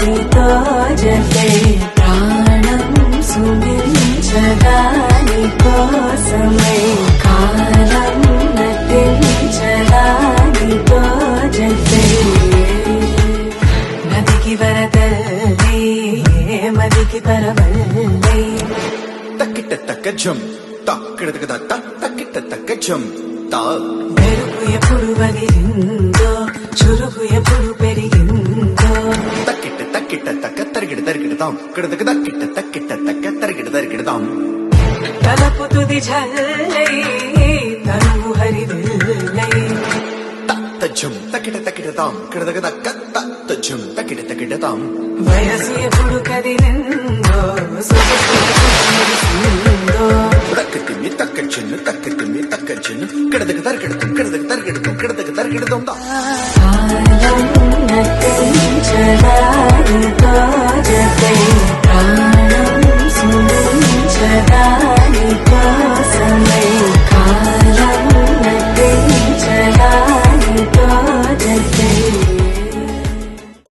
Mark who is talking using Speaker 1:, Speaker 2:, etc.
Speaker 1: నీతో జతే ప్రాణం సుమించగా నీకోసమై కాలం నటించగా నీతో జతే నదికి వరదల్లే మదికి పరవల్లే
Speaker 2: తక్కిట తక్క జం తక్కిడతక తక్కిట తక్క జం తా
Speaker 1: మెరుపు ఎప్పుడు వదిలిందో చురుకు ఎప్పుడు పెరిగిందో
Speaker 2: తక్కిట తక్క తరిగిడతాం కిడతక తక్కిట తక్క తరిగిడతాం
Speaker 1: తలపు తుది జల్లై తనువు హరిదిల్లై
Speaker 2: తజ్జం తక్కిడతాం కిడతక తజ్జం తక్కిడతాం
Speaker 1: వయసు ఎప్పుడు కదిలిందో సొగసు ఎప్పుడు మురిసిందో
Speaker 2: తక్కతిమ్మి తక్కచ్చెన్ను కిడతక తరిగిడతాం
Speaker 1: కాలం నటించగా నీతో జతే ప్రాణం సుమించగా నీకోసమై